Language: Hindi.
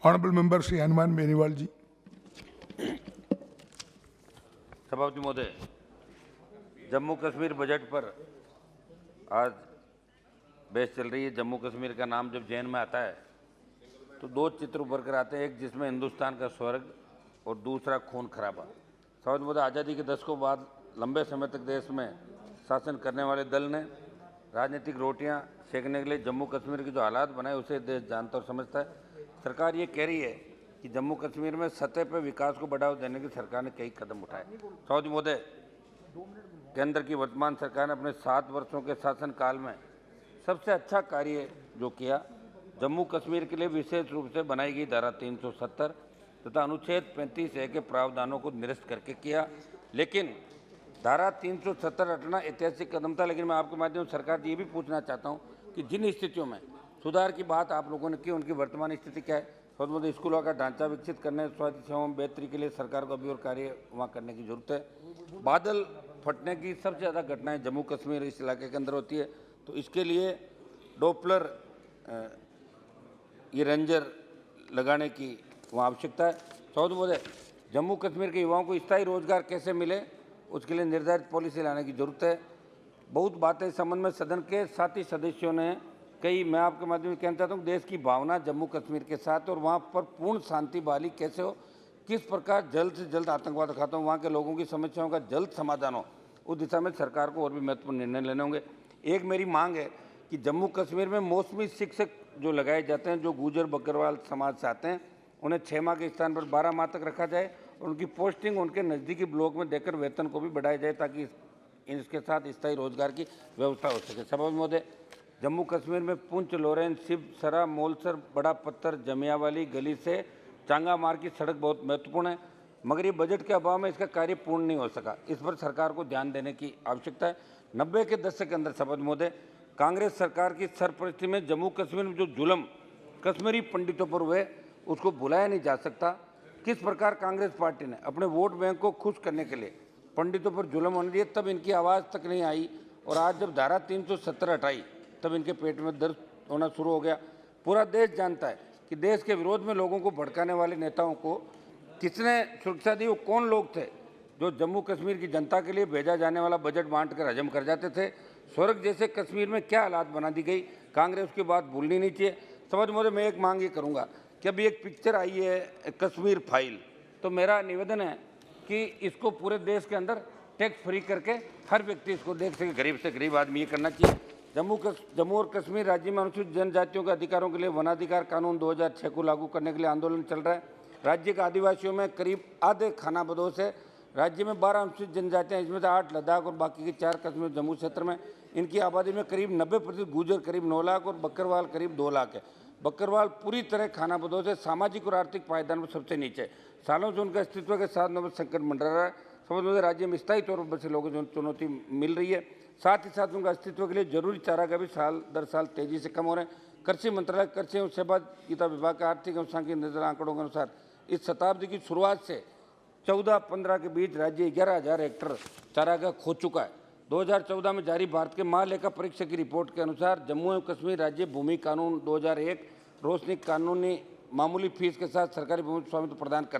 Honorable Member Shri Hanuman Beniwal ji. सभापति महोदय, जम्मू कश्मीर बजट पर आज बहस चल रही है। जम्मू कश्मीर का नाम जब जहन में आता है तो दो चित्र उभर कर आते हैं, एक जिसमें हिंदुस्तान का स्वर्ग और दूसरा खून खराबा। सभापति महोदय, आज़ादी के दशकों बाद लंबे समय तक देश में शासन करने वाले दल ने राजनीतिक रोटियां सेकने के लिए जम्मू कश्मीर के जो हालात बनाए उसे देश जानता और समझता है। सरकार ये कह रही है कि जम्मू कश्मीर में सतह पर विकास को बढ़ावा देने की सरकार ने कई कदम उठाए। सभापति महोदय, केंद्र की वर्तमान सरकार ने अपने 7 वर्षों के शासनकाल में सबसे अच्छा कार्य जो किया, जम्मू कश्मीर के लिए विशेष रूप से बनाई गई धारा 370 तथा अनुच्छेद 35A के प्रावधानों को निरस्त करके किया। लेकिन धारा 370 हटना ऐतिहासिक कदम था, लेकिन मैं आपके माध्यम से सरकार से ये भी पूछना चाहता हूँ कि जिन स्थितियों में सुधार की बात आप लोगों ने की, उनकी वर्तमान स्थिति क्या है। सभापति, स्कूलों का ढांचा विकसित करने, स्वास्थ्य सेवाओं में बेहतरी के लिए सरकार को अभी और कार्य वहाँ करने की जरूरत है। बादल फटने की सबसे ज़्यादा घटनाएं जम्मू कश्मीर इस इलाके के अंदर होती है, तो इसके लिए डोपलर ये रेंजर लगाने की वहाँ आवश्यकता है। सभापति महोदय, जम्मू कश्मीर के युवाओं को स्थायी रोजगार कैसे मिले, उसके लिए निर्धारित पॉलिसी लाने की जरूरत है। बहुत बातें इस संबंध में सदन के साथी सदस्यों ने कई, मैं आपके माध्यम से कहना चाहता हूँ, देश की भावना जम्मू कश्मीर के साथ और वहाँ पर पूर्ण शांति बहाली कैसे हो, किस प्रकार जल्द से जल्द आतंकवाद खत्म हो, वहाँ के लोगों की समस्याओं का जल्द समाधान हो, उस दिशा में सरकार को और भी महत्वपूर्ण निर्णय लेने होंगे। एक मेरी मांग है कि जम्मू कश्मीर में मौसमी शिक्षक जो लगाए जाते हैं, जो गुजर बकरवाल समाज से आते हैं, उन्हें 6 माह के स्थान पर 12 माह तक रखा जाए और उनकी पोस्टिंग उनके नज़दीकी ब्लॉक में देकर वेतन को भी बढ़ाया जाए, ताकि इसके साथ स्थायी रोजगार की व्यवस्था हो सके। सभापति महोदय, जम्मू कश्मीर में पुंछ, लोरेन, सिब, सरा, मोलसर, बड़ा पत्थर, जमियावाली गली से चांगामार की सड़क बहुत महत्वपूर्ण है, मगर ये बजट के अभाव में इसका कार्य पूर्ण नहीं हो सका। इस पर सरकार को ध्यान देने की आवश्यकता है। 90 के दशक के अंदर सभापति महोदय, कांग्रेस सरकार की सरपरस्ती में जम्मू कश्मीर में जो जुल्म कश्मीरी पंडितों पर हुए उसको भुलाया नहीं जा सकता। किस प्रकार कांग्रेस पार्टी ने अपने वोट बैंक को खुश करने के लिए पंडितों पर जुल्म होने दिए, तब इनकी आवाज़ तक नहीं आई, और आज जब धारा 370 हटाई तब इनके पेट में दर्द होना शुरू हो गया। पूरा देश जानता है कि देश के विरोध में लोगों को भड़काने वाले नेताओं को किसने सुरक्षा दी, वो कौन लोग थे जो जम्मू कश्मीर की जनता के लिए भेजा जाने वाला बजट बांट कर हजम कर जाते थे। स्वर्ग जैसे कश्मीर में क्या हालात बना दी गई, कांग्रेस की बात भूलनी नहीं चाहिए। समझ मुझे, मैं एक मांग ये करूँगा कि अभी एक पिक्चर आई है कश्मीर फाइल, तो मेरा निवेदन है कि इसको पूरे देश के अंदर टैक्स फ्री करके हर व्यक्ति इसको देख सके, गरीब से गरीब आदमी ये करना चाहिए। जम्मू और कश्मीर राज्य में अनुसूचित जनजातियों के अधिकारों के लिए वनाधिकार कानून 2006 को लागू करने के लिए आंदोलन चल रहा है। राज्य के आदिवासियों में करीब आधे खानाबदोश है। राज्य में 12 अनुसूचित जनजातियाँ, इसमें से 8 लद्दाख और बाकी के 4 कश्मीर जम्मू क्षेत्र में। इनकी आबादी में करीब 90% गुजर करीब 9 लाख और बकरवाल करीब 2 लाख है। बकरवाल पूरी तरह खानाबदोश है, सामाजिक और आर्थिक पायदान में सबसे नीचे। सालों से उनका अस्तित्व के साथ नव संकट मंडरा रहा है। समझ मुझे, राज्य में स्थायी तौर पर बसे लोगों को चुनौती मिल रही है। साथ ही साथ उनका अस्तित्व के लिए जरूरी चारागाह भी साल दर साल तेजी से कम हो रहे हैं। कृषि मंत्रालय, कृषि एवं सहभागिता विभाग के आर्थिक एवं सांख्यिकी निर्देश आंकड़ों के अनुसार इस शताब्दी की शुरुआत से 14-15 के बीच राज्य 11,000 हेक्टेयर चारागाह खो चुका है। 2014 में जारी भारत के महालेखा परीक्षक की रिपोर्ट के अनुसार जम्मू एवं कश्मीर राज्य भूमि कानून 2001 रोशनी कानूनी मामूली फीस के साथ सरकारी भूमि स्वामित्व प्रदान करता है।